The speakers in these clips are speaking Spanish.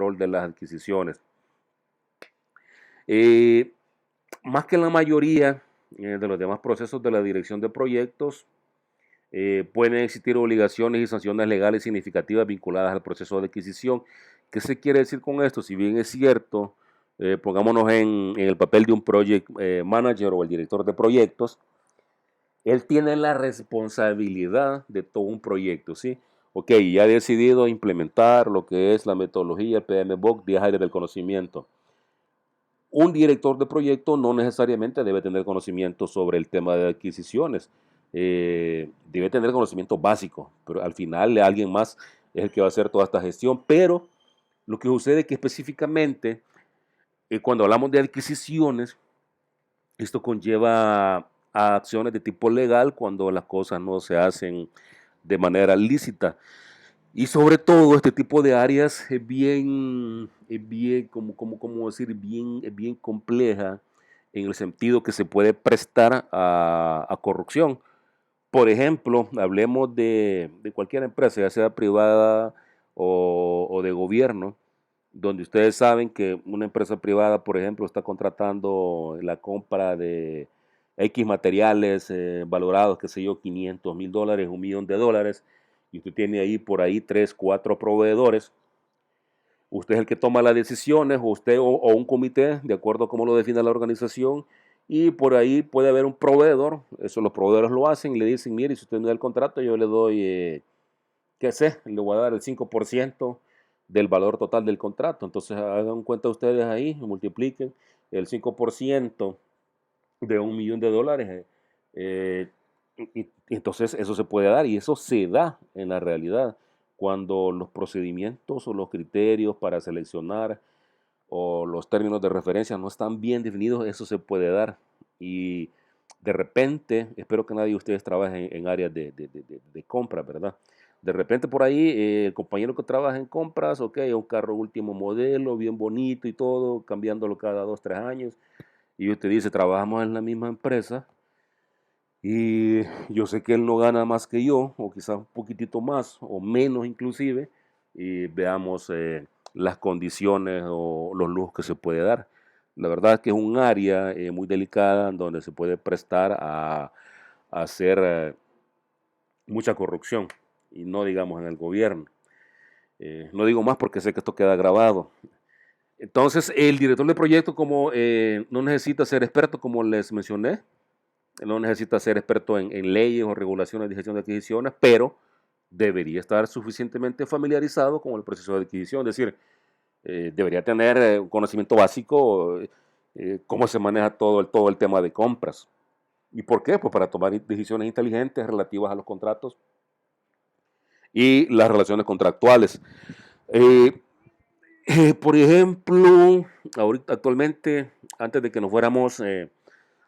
rol de las adquisiciones. Eh, Más que en la mayoría de los demás procesos de la dirección de proyectos, pueden existir obligaciones y sanciones legales significativas vinculadas al proceso de adquisición. ¿Qué se quiere decir con esto? Si bien es cierto, pongámonos en el papel de un project manager o el director de proyectos, él tiene la responsabilidad de todo un proyecto, ¿sí? Ok, ya ha decidido implementar lo que es la metodología, el PMBOK, 10 áreas del conocimiento. Un director de proyecto no necesariamente debe tener conocimiento sobre el tema de adquisiciones. Debe tener conocimiento básico, pero al final alguien más es el que va a hacer toda esta gestión. Pero lo que sucede es que específicamente cuando hablamos de adquisiciones, esto conlleva a acciones de tipo legal cuando las cosas no se hacen de manera lícita. Y sobre todo este tipo de áreas es bien, como decir, bien compleja en el sentido que se puede prestar a corrupción. Por ejemplo, hablemos de cualquier empresa, ya sea privada o de gobierno, donde ustedes saben que una empresa privada, por ejemplo, está contratando la compra de X materiales valorados, qué sé yo, 500,000 dólares, $1,000,000, y usted tiene ahí por ahí 3, 4 proveedores. Usted es el que toma las decisiones, o usted o un comité, de acuerdo a cómo lo define la organización, y por ahí puede haber un proveedor, eso los proveedores lo hacen y le dicen, mire, si usted me da el contrato, yo le doy qué sé, le voy a dar el 5% del valor total del contrato. Entonces hagan cuenta ustedes ahí, multipliquen el 5% de $1,000,000. eh, y entonces eso se puede dar y eso se da en la realidad cuando los procedimientos o los criterios para seleccionar o los términos de referencia no están bien definidos, eso se puede dar. Y de repente, espero que nadie de ustedes trabaje en áreas de compra, ¿verdad? De repente por ahí, el compañero que trabaja en compras, ok, un carro último modelo, bien bonito y todo, cambiándolo cada 2, 3 años. Y usted dice, trabajamos en la misma empresa y yo sé que él no gana más que yo, o quizás un poquitito más, o menos inclusive, y veamos las condiciones o los lujos que se puede dar. La verdad es que es un área muy delicada en donde se puede prestar a hacer mucha corrupción, y no digamos en el gobierno. No digo más porque sé que esto queda grabado. Entonces, el director de proyecto como no necesita ser experto, como les mencioné, no necesita ser experto en leyes o regulaciones de gestión de adquisiciones, pero debería estar suficientemente familiarizado con el proceso de adquisición, es decir, debería tener un conocimiento básico, cómo se maneja todo el tema de compras. ¿Y por qué? Pues para tomar decisiones inteligentes relativas a los contratos y las relaciones contractuales. Eh, por ejemplo, ahorita actualmente, antes de que nos fuéramos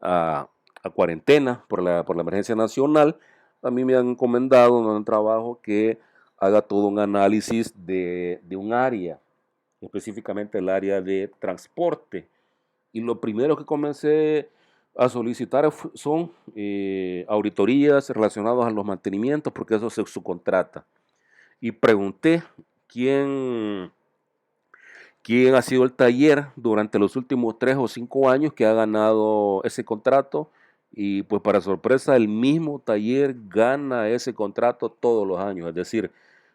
a, a cuarentena por la emergencia nacional, a mí me han encomendado en un trabajo que haga todo un análisis de un área, específicamente el área de transporte. Y lo primero que comencé a solicitar son auditorías relacionadas a los mantenimientos, porque eso se subcontrata. Y pregunté quién, quién ha sido el taller durante los últimos 3 o 5 años que ha ganado ese contrato. Y pues para sorpresa, el mismo taller gana ese contrato todos los años. Es decir,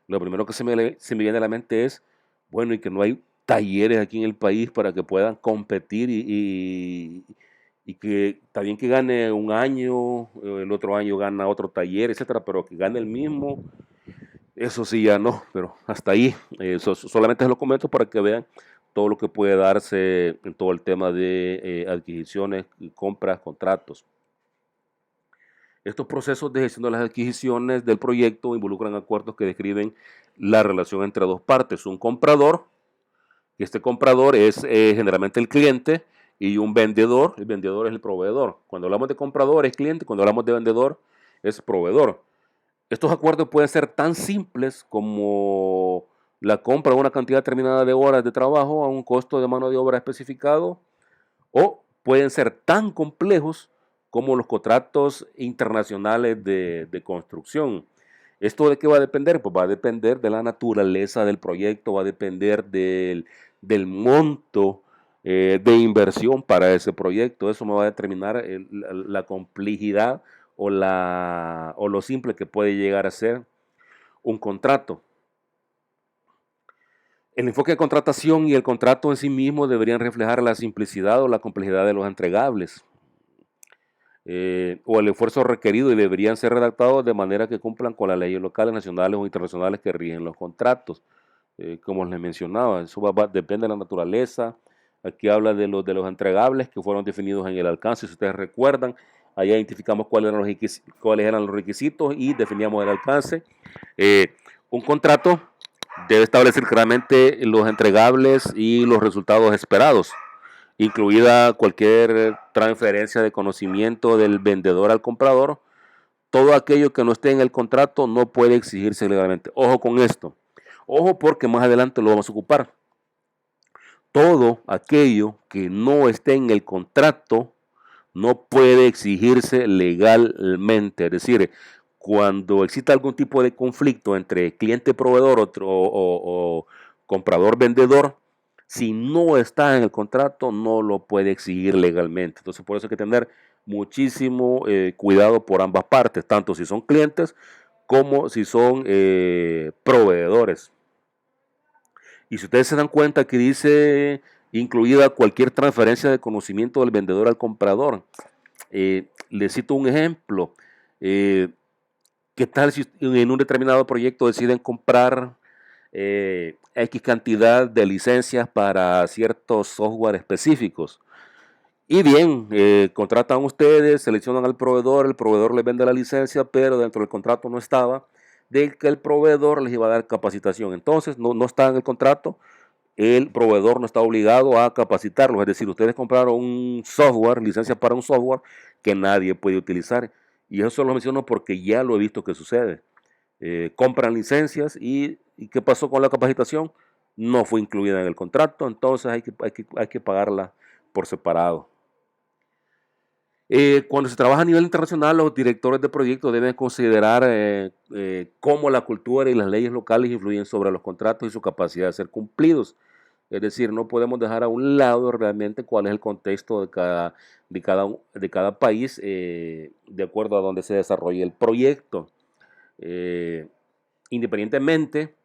lo primero que se me viene a la mente es, bueno, y que no hay talleres aquí en el país para que puedan competir y que está bien que gane un año, el otro año gana otro taller, etcétera, pero que gane el mismo, eso sí ya no, pero hasta ahí. Solamente se lo comento para que vean todo lo que puede darse en todo el tema de adquisiciones, compras, contratos. Estos procesos de gestión de las adquisiciones del proyecto involucran acuerdos que describen la relación entre dos partes, un comprador, y este comprador es generalmente el cliente, y un vendedor, el vendedor es el proveedor. Cuando hablamos de comprador es cliente, cuando hablamos de vendedor es proveedor. Estos acuerdos pueden ser tan simples como la compra de una cantidad determinada de horas de trabajo a un costo de mano de obra especificado, o pueden ser tan complejos como los contratos internacionales de construcción. ¿Esto de qué va a depender? Pues va a depender de la naturaleza del proyecto, va a depender del monto de inversión para ese proyecto. Eso me va a determinar la complejidad o lo simple que puede llegar a ser un contrato. El enfoque de contratación y el contrato en sí mismo deberían reflejar la simplicidad o la complejidad de los entregables, o el esfuerzo requerido, y deberían ser redactados de manera que cumplan con las leyes locales, nacionales o internacionales que rigen los contratos. Como les mencionaba, eso depende de la naturaleza. Aquí habla de los entregables que fueron definidos en el alcance. Si ustedes recuerdan, ahí identificamos cuáles eran los requisitos y definíamos el alcance. Un contrato debe establecer claramente los entregables y los resultados esperados, incluida cualquier transferencia de conocimiento del vendedor al comprador. Todo aquello que no esté en el contrato no puede exigirse legalmente. Ojo con esto. Ojo, porque más adelante lo vamos a ocupar. Todo aquello que no esté en el contrato no puede exigirse legalmente. Es decir, cuando exista algún tipo de conflicto entre cliente-proveedor o comprador-vendedor, si no está en el contrato, no lo puede exigir legalmente. Entonces, por eso hay que tener muchísimo cuidado por ambas partes, tanto si son clientes como si son proveedores. Y si ustedes se dan cuenta que dice incluida cualquier transferencia de conocimiento del vendedor al comprador, les cito un ejemplo. ¿Qué tal si en un determinado proyecto deciden comprar X cantidad de licencias para ciertos software específicos? Y bien, contratan ustedes, seleccionan al proveedor, el proveedor les vende la licencia, pero dentro del contrato no estaba de que el proveedor les iba a dar capacitación. Entonces, no está en el contrato, el proveedor no está obligado a capacitarlos. Es decir, ustedes compraron un software, licencia para un software que nadie puede utilizar. Y eso lo menciono porque ya lo he visto que sucede. Compran licencias y ¿qué pasó con la capacitación? No fue incluida en el contrato, entonces hay que pagarla por separado. Cuando se trabaja a nivel internacional, los directores de proyectos deben considerar cómo la cultura y las leyes locales influyen sobre los contratos y su capacidad de ser cumplidos. Es decir, no podemos dejar a un lado realmente cuál es el contexto de cada país de acuerdo a donde se desarrolle el proyecto. Eh, Independientemente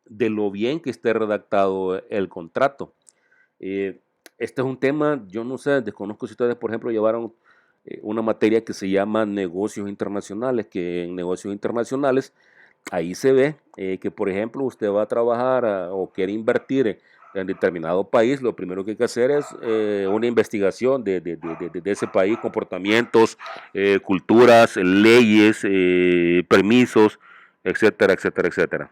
de lo bien que esté redactado el contrato. Eh, este es un tema, yo no sé, desconozco si ustedes, por ejemplo, llevaron una materia que se llama negocios internacionales, que en negocios internacionales ahí se ve que, por ejemplo, usted va a trabajar o quiere invertir en determinado país, lo primero que hay que hacer es una investigación de ese país, comportamientos, culturas, leyes, permisos, etcétera, etcétera, etcétera.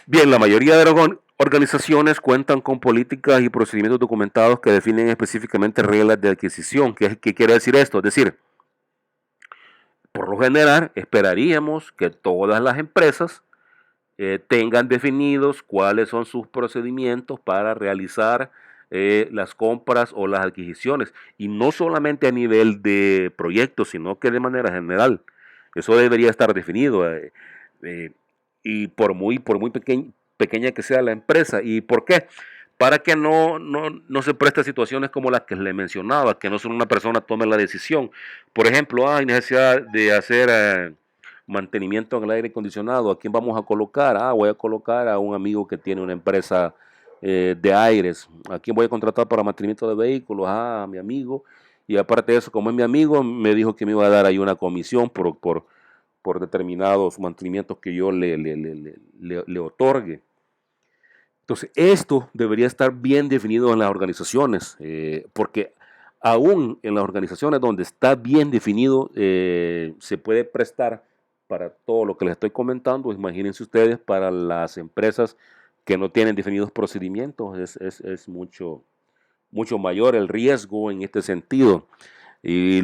Bien, la mayoría de las organizaciones cuentan con políticas y procedimientos documentados que definen específicamente reglas de adquisición. ¿Qué quiere decir esto? Es decir, por lo general, esperaríamos que todas las empresas tengan definidos cuáles son sus procedimientos para realizar las compras o las adquisiciones. Y no solamente a nivel de proyectos, sino que de manera general. Eso debería estar definido. Eh, y por muy pequeña que sea la empresa. ¿Y por qué? Para que no se preste a situaciones como las que le mencionaba, que no solo una persona tome la decisión. Por ejemplo, hay necesidad de hacer mantenimiento en el aire acondicionado. ¿A quién vamos a colocar? Voy a colocar a un amigo que tiene una empresa de aires. ¿A quién voy a contratar para mantenimiento de vehículos? A mi amigo. Y aparte de eso, como es mi amigo, me dijo que me iba a dar ahí una comisión por determinados mantenimientos que yo le otorgue. Entonces, esto debería estar bien definido en las organizaciones, porque aún en las organizaciones donde está bien definido, se puede prestar para todo lo que les estoy comentando. Imagínense ustedes para las empresas que no tienen definidos procedimientos, es mucho mayor el riesgo en este sentido. ¿Y,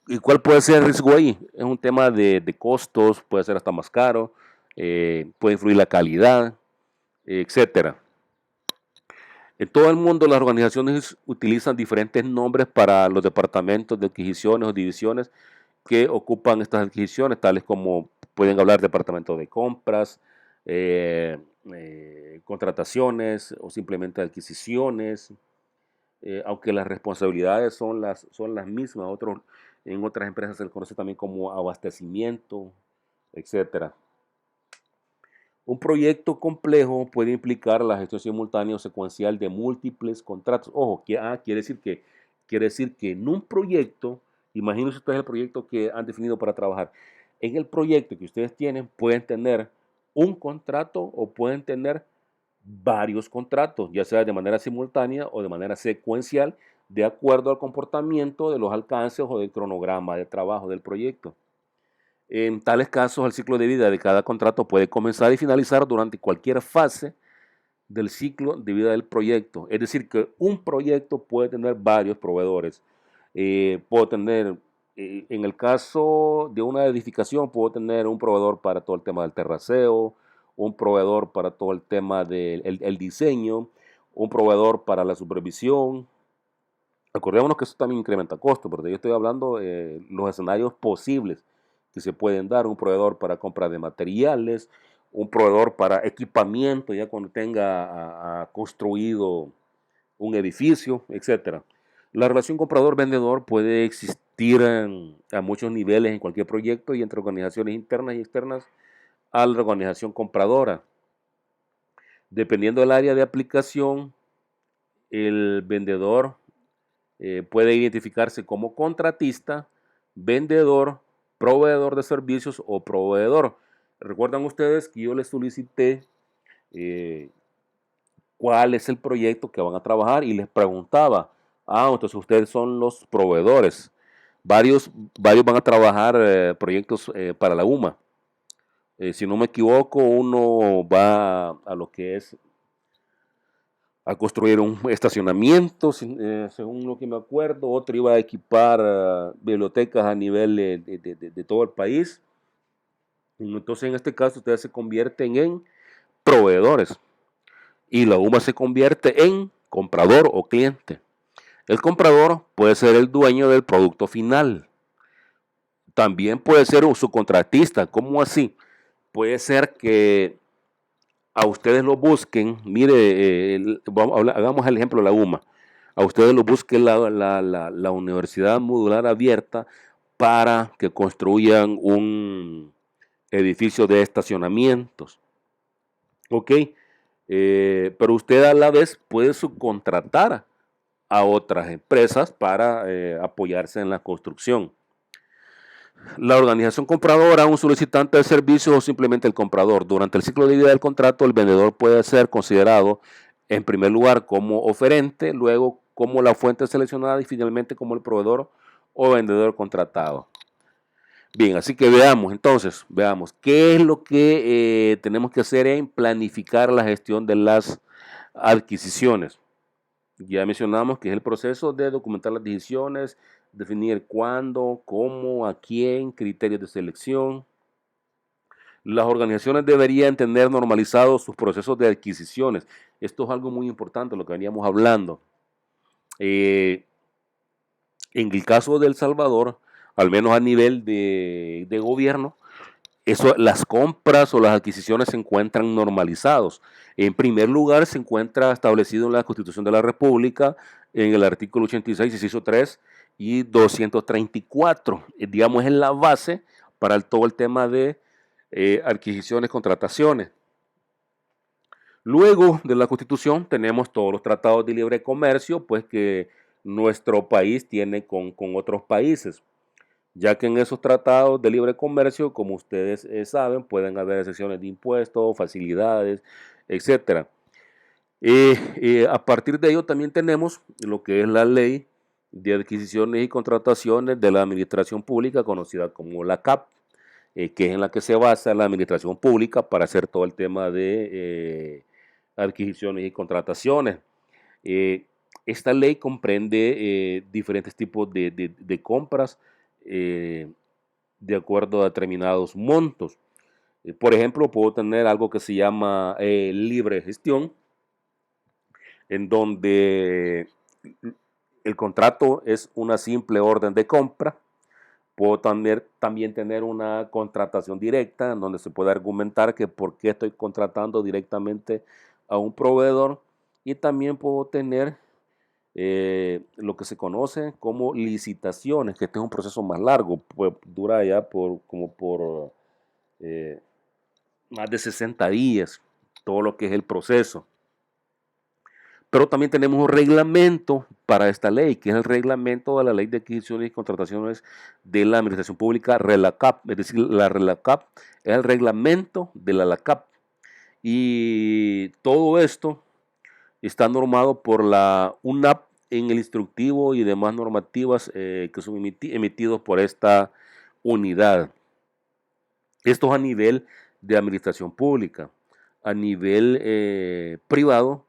y cuál puede ser el riesgo ahí? Es un tema de costos, puede ser hasta más caro, puede influir la calidad, etcétera. En todo el mundo las organizaciones utilizan diferentes nombres para los departamentos de adquisiciones o divisiones que ocupan estas adquisiciones, tales como pueden hablar departamento de compras, contrataciones o simplemente adquisiciones, aunque las responsabilidades son las mismas. En otras empresas se le conoce también como abastecimiento, etcétera. Un proyecto complejo puede implicar la gestión simultánea o secuencial de múltiples contratos. Ojo, quiere decir que en un proyecto, imagínense ustedes el proyecto que han definido para trabajar. En el proyecto que ustedes tienen, pueden tener un contrato o pueden tener varios contratos, ya sea de manera simultánea o de manera secuencial, de acuerdo al comportamiento de los alcances o del cronograma de trabajo del proyecto. En tales casos, el ciclo de vida de cada contrato puede comenzar y finalizar durante cualquier fase del ciclo de vida del proyecto. Es decir, que un proyecto puede tener varios proveedores. Puedo tener, en el caso de una edificación, puedo tener un proveedor para todo el tema del terraceo, un proveedor para todo el tema del el diseño, un proveedor para la supervisión. Acordémonos que eso también incrementa costos, porque yo estoy hablando de los escenarios posibles que se pueden dar, un proveedor para compra de materiales, un proveedor para equipamiento, ya cuando tenga construido un edificio, etcétera. La relación comprador-vendedor puede existir a muchos niveles en cualquier proyecto y entre organizaciones internas y externas a la organización compradora. Dependiendo del área de aplicación, el vendedor puede identificarse como contratista, vendedor, proveedor de servicios o proveedor. Recuerdan ustedes que yo les solicité eh, cuál es el proyecto que van a trabajar y les preguntaba, entonces ustedes son los proveedores. Varios, varios van a trabajar proyectos para la UMA. Si no me equivoco, uno va a lo que es a construir un estacionamiento, según lo que me acuerdo. Otro iba a equipar bibliotecas a nivel de todo el país. Entonces, en este caso, ustedes se convierten en proveedores y la UMA se convierte en comprador o cliente. El comprador puede ser el dueño del producto final. También puede ser un subcontratista. ¿Cómo así? Puede ser que a ustedes lo busquen, mire, hagamos el ejemplo de la UMA, a ustedes lo busque la Universidad Modular Abierta para que construyan un edificio de estacionamientos, ¿ok? Pero usted a la vez puede subcontratar a otras empresas para apoyarse en la construcción. La organización compradora, un solicitante de servicios o simplemente el comprador. Durante el ciclo de vida del contrato, el vendedor puede ser considerado en primer lugar como oferente, luego como la fuente seleccionada y finalmente como el proveedor o vendedor contratado. Bien, así que veamos qué es lo que tenemos que hacer en planificar la gestión de las adquisiciones. Ya mencionamos que es el proceso de documentar las decisiones, definir cuándo, cómo, a quién, criterios de selección. Las organizaciones deberían tener normalizados sus procesos de adquisiciones. Esto es algo muy importante, lo que veníamos hablando. En el caso de El Salvador, al menos a nivel de gobierno, las compras o las adquisiciones se encuentran normalizados. En primer lugar, se encuentra establecido en la Constitución de la República, en el artículo 86, inciso 3 y 234. Digamos, es la base para todo el tema de adquisiciones, contrataciones. Luego de la Constitución tenemos todos los tratados de libre comercio, pues que nuestro país tiene con otros países, ya que en esos tratados de libre comercio, como ustedes saben, pueden haber excepciones de impuestos, facilidades, etcétera. A partir de ello también tenemos lo que es la ley de adquisiciones y contrataciones de la administración pública, conocida como la CAP, que es en la que se basa la administración pública para hacer todo el tema de adquisiciones y contrataciones. Eh, Esta ley comprende diferentes tipos de compras eh, de acuerdo a determinados montos. Por ejemplo, puedo tener algo que se llama libre gestión, en donde el contrato es una simple orden de compra Puedo también tener una contratación directa en donde se puede argumentar que por qué estoy contratando directamente a un proveedor, y también puedo tener lo que se conoce como licitaciones, que este es un proceso más largo, pues dura ya como por eh, más de 60 días, todo lo que es el proceso. Pero también tenemos un reglamento para esta ley, que es el reglamento de la Ley de Adquisiciones y Contrataciones de la Administración Pública, RELACAP. Es decir, la RELACAP es el reglamento de la LACAP. Y todo esto está normado por la UNAP en el instructivo y demás normativas que son emitidos por esta unidad. Esto es a nivel de administración pública. A nivel privado,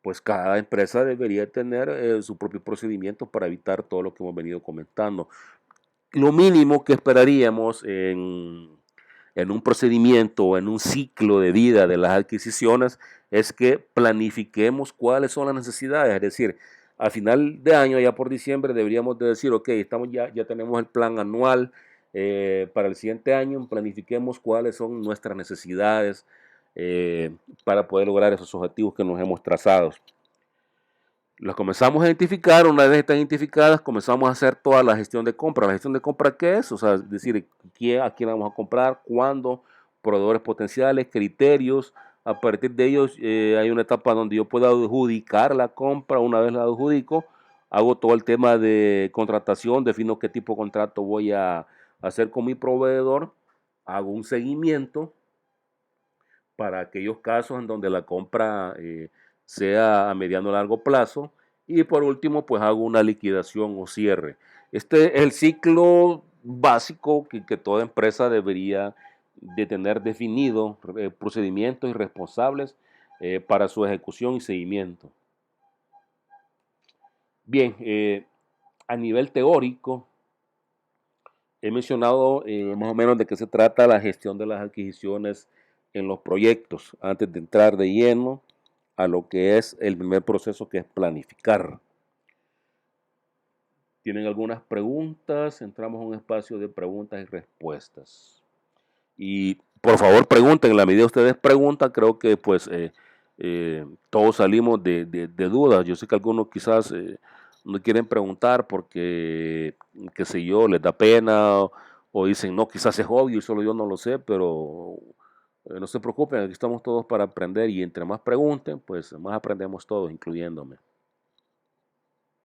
pues cada empresa debería tener su propio procedimiento para evitar todo lo que hemos venido comentando. Lo mínimo que esperaríamos en un procedimiento o en un ciclo de vida de las adquisiciones es que planifiquemos cuáles son las necesidades. Es decir, a final de año, ya por diciembre, deberíamos de decir, ok, ya tenemos el plan anual para el siguiente año, planifiquemos cuáles son nuestras necesidades para poder lograr esos objetivos que nos hemos trazado. Las comenzamos a identificar, una vez están identificadas, comenzamos a hacer toda la gestión de compra. ¿La gestión de compra qué es? O sea, es decir, a quién vamos a comprar, cuándo, proveedores potenciales, criterios. A partir de ellos hay una etapa donde yo puedo adjudicar la compra. Una vez la adjudico, hago todo el tema de contratación, defino qué tipo de contrato voy a hacer con mi proveedor, hago un seguimiento para aquellos casos en donde la compra sea a mediano o largo plazo, y por último pues hago una liquidación o cierre. Este es el ciclo básico que toda empresa debería de tener definido, procedimientos y responsables para su ejecución y seguimiento. Bien, a nivel teórico he mencionado más o menos de qué se trata la gestión de las adquisiciones en los proyectos, antes de entrar de lleno a lo que es el primer proceso, que es planificar. ¿Tienen algunas preguntas? Entramos a un espacio de preguntas y respuestas. Y por favor pregunten, en la medida que ustedes preguntan, creo que pues todos salimos de dudas. Yo sé que algunos quizás no quieren preguntar porque, qué sé yo, les da pena o dicen, no, quizás es obvio y solo yo no lo sé, pero no se preocupen, aquí estamos todos para aprender, y entre más pregunten, pues más aprendemos todos, incluyéndome.